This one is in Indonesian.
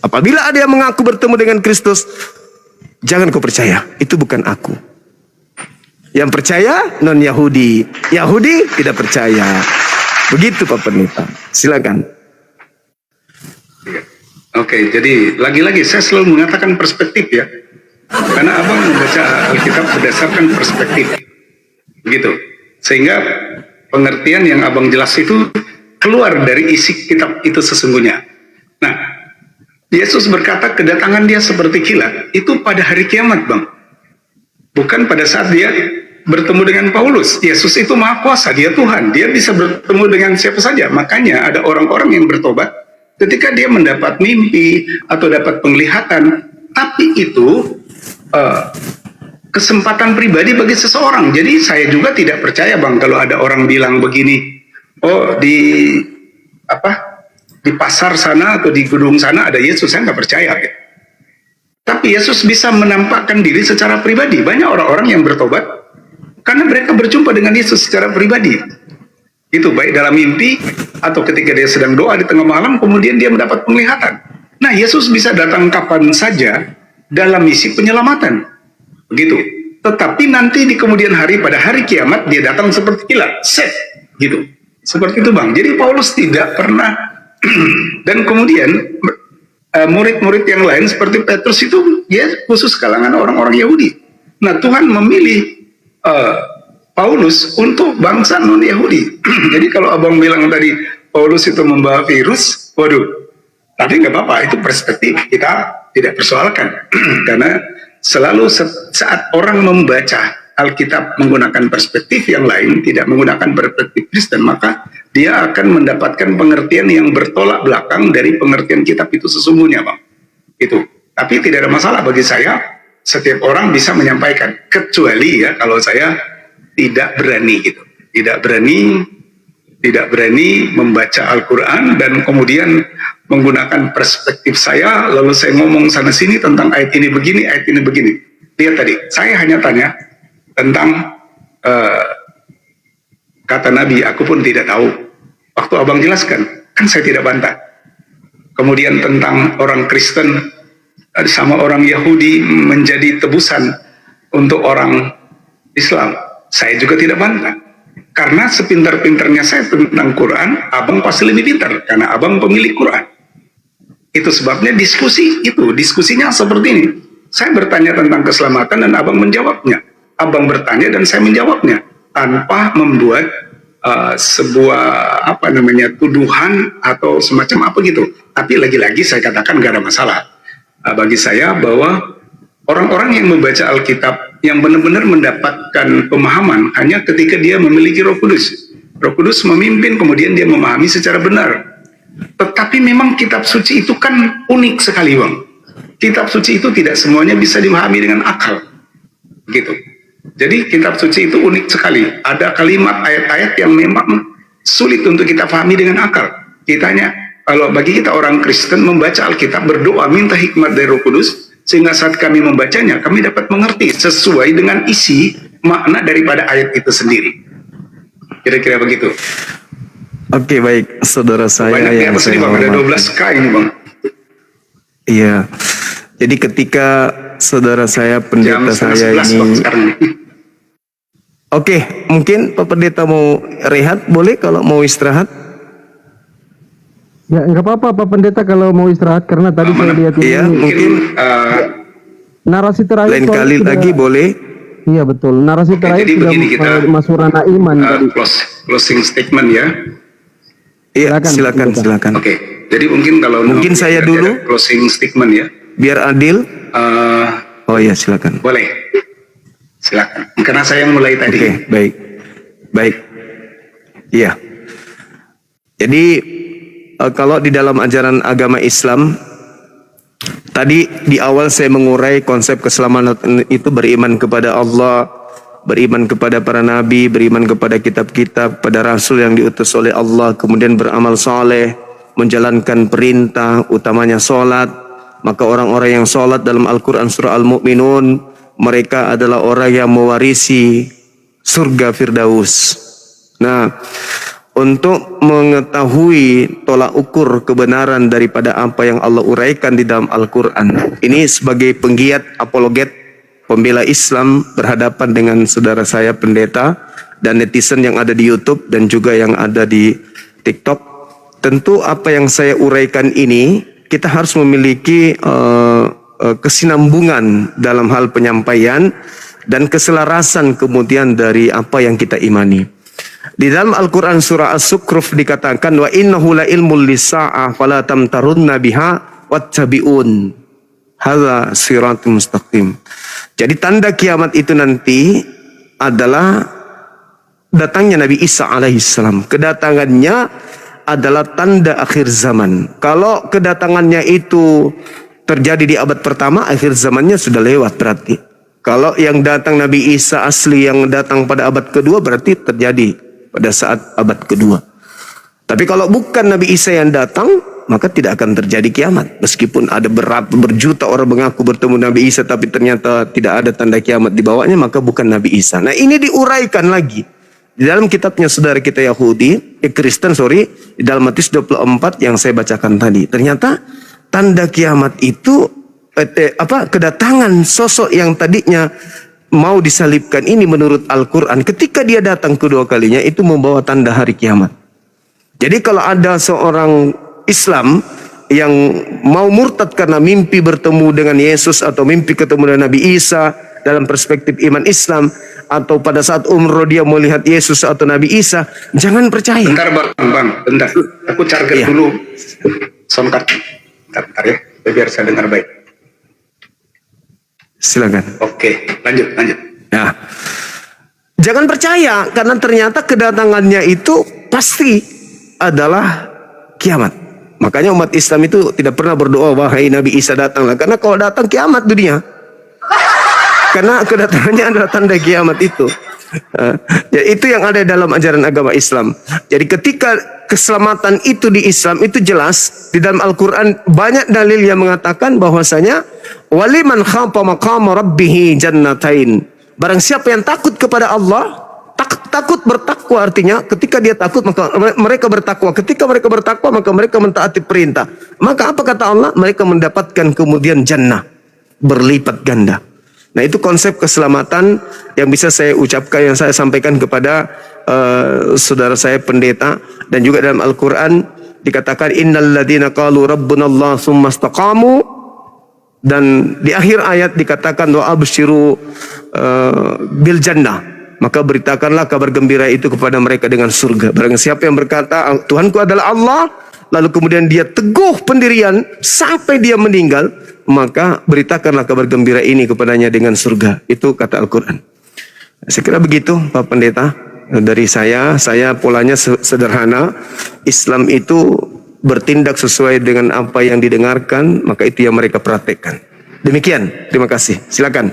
Apabila ada yang mengaku bertemu dengan Kristus, jangan kau percaya, itu bukan aku. Yang percaya non-Yahudi, Yahudi tidak percaya. Begitu Pak Pendeta. Silakan. Oke, jadi lagi-lagi saya selalu mengatakan perspektif ya. Karena abang membaca Alkitab berdasarkan perspektif. Begitu. Sehingga pengertian yang abang jelas itu keluar dari isi kitab itu sesungguhnya. Nah, Yesus berkata kedatangan dia seperti kilat. Itu pada hari kiamat, Bang. Bukan pada saat dia bertemu dengan Paulus. Yesus itu maha kuasa, dia Tuhan. Dia bisa bertemu dengan siapa saja. Makanya ada orang-orang yang bertobat ketika dia mendapat mimpi atau dapat penglihatan. Tapi itu kesempatan pribadi bagi seseorang. Jadi saya juga tidak percaya, Bang, kalau ada orang bilang begini, oh di pasar sana atau di gedung sana ada Yesus. Saya nggak percaya gitu. Tapi Yesus bisa menampakkan diri secara pribadi. Banyak orang-orang yang bertobat karena mereka berjumpa dengan Yesus secara pribadi. Itu baik dalam mimpi atau ketika dia sedang doa di tengah malam, kemudian dia mendapat penglihatan. Nah, Yesus bisa datang kapan saja dalam misi penyelamatan. Begitu. Tetapi nanti di kemudian hari, pada hari kiamat, dia datang seperti kilat. Set. Gitu. Seperti itu, Bang. Jadi Paulus tidak pernah dan kemudian murid-murid yang lain seperti Petrus itu ya khusus kalangan orang-orang Yahudi. Nah, Tuhan memilih Paulus untuk bangsa non-Yahudi. Jadi kalau abang bilang tadi Paulus itu membawa virus, waduh, tapi nggak apa-apa, itu perspektif, kita tidak persoalkan. Karena selalu saat orang membaca Alkitab menggunakan perspektif yang lain, tidak menggunakan perspektif Kristen, maka dia akan mendapatkan pengertian yang bertolak belakang dari pengertian kitab itu sesungguhnya, Bang. Itu. Tapi tidak ada masalah bagi saya, setiap orang bisa menyampaikan, kecuali ya kalau saya tidak berani gitu. Tidak berani membaca Al-Quran dan kemudian menggunakan perspektif saya, lalu saya ngomong sana sini tentang ayat ini begini, ayat ini begini. Lihat tadi, saya hanya tanya tentang kata Nabi, aku pun tidak tahu. Waktu abang jelaskan, kan saya tidak bantah. Kemudian tentang orang Kristen sama orang Yahudi menjadi tebusan untuk orang Islam, saya juga tidak bantah. Karena sepintar-pintarnya saya tentang Quran, abang pasti lebih pintar, karena abang pemilik Quran. Itu sebabnya diskusinya seperti ini. Saya bertanya tentang keselamatan dan abang menjawabnya. Abang bertanya dan saya menjawabnya, tanpa membuat sebuah tuduhan atau semacam apa gitu. Tapi lagi-lagi saya katakan gak ada masalah. Bagi saya bahwa orang-orang yang membaca Alkitab yang benar-benar mendapatkan pemahaman hanya ketika dia memiliki Roh Kudus. Roh Kudus memimpin, kemudian dia memahami secara benar. Tetapi memang kitab suci itu kan unik sekali, Bang. Kitab suci itu tidak semuanya bisa dimahami dengan akal. Gitu. Jadi kitab suci itu unik sekali. Ada kalimat ayat-ayat yang memang sulit untuk kita pahami dengan akal. Kitanya, kalau bagi kita orang Kristen membaca Alkitab, berdoa minta hikmat dari Roh Kudus, sehingga saat kami membacanya, kami dapat mengerti sesuai dengan isi makna daripada ayat itu sendiri. Kira-kira begitu. Oke, baik, saudara saya banyak yang saya Bang, ada 12K ini, Bang. Iya. Jadi ketika saudara saya, pendeta saya 11, ini, Bang, sekarang. Oke, mungkin Pak Pendeta mau rehat, boleh kalau mau istirahat? Ya, nggak apa-apa Pak Pendeta kalau mau istirahat, karena tadi saya lihat ini. Iya, mungkin narasi terakhir lain kali sudah, lagi boleh. Iya betul, narasi terakhir jadi sudah begini, kita masuk ranah iman tadi. Closing statement ya. Iya, silakan. Oke, jadi mungkin kalau saya dulu closing statement ya. Biar adil. Oh ya, silakan. Boleh. Silakan. Karena saya yang mulai tadi. Oke, baik. Iya. Jadi kalau di dalam ajaran agama Islam, tadi di awal saya mengurai konsep keselamatan itu beriman kepada Allah, beriman kepada para nabi, beriman kepada kitab-kitab, pada rasul yang diutus oleh Allah, kemudian beramal soleh, menjalankan perintah, utamanya solat. Maka orang-orang yang solat dalam Al-Quran surah Al-Mu'minun, mereka adalah orang yang mewarisi surga Firdaus. Nah, untuk mengetahui tolak ukur kebenaran daripada apa yang Allah uraikan di dalam Al-Quran. Ini sebagai penggiat apologet pembela Islam berhadapan dengan saudara saya pendeta dan netizen yang ada di YouTube dan juga yang ada di TikTok. Tentu apa yang saya uraikan ini kita harus memiliki kesinambungan dalam hal penyampaian dan keselarasan kemudian dari apa yang kita imani. Di dalam Al-Quran surah As-Sukhruf dikatakan wa innahu la ilmul lisa'ah fala tamtarunna biha wattabi'un hadza siratul mustaqim. Jadi tanda kiamat itu nanti adalah datangnya Nabi Isa alaihissalam. Kedatangannya adalah tanda akhir zaman. Kalau kedatangannya itu terjadi di abad pertama, akhir zamannya sudah lewat berarti. Kalau yang datang Nabi Isa asli yang datang pada abad kedua berarti terjadi pada saat abad kedua. Tapi kalau bukan Nabi Isa yang datang, maka tidak akan terjadi kiamat. Meskipun ada berjuta orang mengaku bertemu Nabi Isa, tapi ternyata tidak ada tanda kiamat di bawahnya, maka bukan Nabi Isa. Nah ini diuraikan lagi di dalam kitabnya saudara kita Yahudi, Kristen di dalam Matius 24 yang saya bacakan tadi. Ternyata tanda kiamat itu kedatangan sosok yang tadinya mau disalibkan ini menurut Al-Quran, ketika dia datang kedua kalinya itu membawa tanda hari kiamat. Jadi kalau ada seorang Islam yang mau murtad karena mimpi bertemu dengan Yesus atau mimpi ketemu dengan Nabi Isa dalam perspektif iman Islam, atau pada saat umroh dia melihat Yesus atau Nabi Isa, jangan percaya. Bentar bentar. Aku charger dulu soundcard. Bentar ya, biar saya dengar baik. Silakan. Oke, lanjut. Ya. Jangan percaya karena ternyata kedatangannya itu pasti adalah kiamat. Makanya umat Islam itu tidak pernah berdoa wahai Nabi Isa datanglah, karena kalau datang kiamat dunia. Karena kedatangannya adalah tanda kiamat itu. Jadi itu yang ada dalam ajaran agama Islam. Jadi ketika keselamatan itu di Islam itu jelas di dalam Al-Quran, banyak dalil yang mengatakan bahwasanya waliman khafa maqama rabbih jannatain. Barang siapa yang takut kepada Allah, takut bertakwa, artinya ketika dia takut maka mereka bertakwa. Ketika mereka bertakwa maka mereka mentaati perintah. Maka apa kata Allah? Mereka mendapatkan kemudian jannah berlipat ganda. Nah itu konsep keselamatan yang bisa saya ucapkan, yang saya sampaikan kepada saudara saya pendeta. Dan juga dalam Al-Quran dikatakan innal ladzina qalu rabbunallah tsumma istaqamu, dan di akhir ayat dikatakan wa absyiru bil jannah, maka beritakanlah kabar gembira itu kepada mereka dengan surga. Barang siapa yang berkata Tuhanku adalah Allah, lalu kemudian dia teguh pendirian sampai dia meninggal, maka beritakanlah kabar gembira ini kepadanya dengan surga. Itu kata Al-Quran. Saya kira begitu Pak Pendeta. Dari saya polanya sederhana. Islam itu bertindak sesuai dengan apa yang didengarkan, maka itu yang mereka praktekkan. Demikian, terima kasih. Silakan.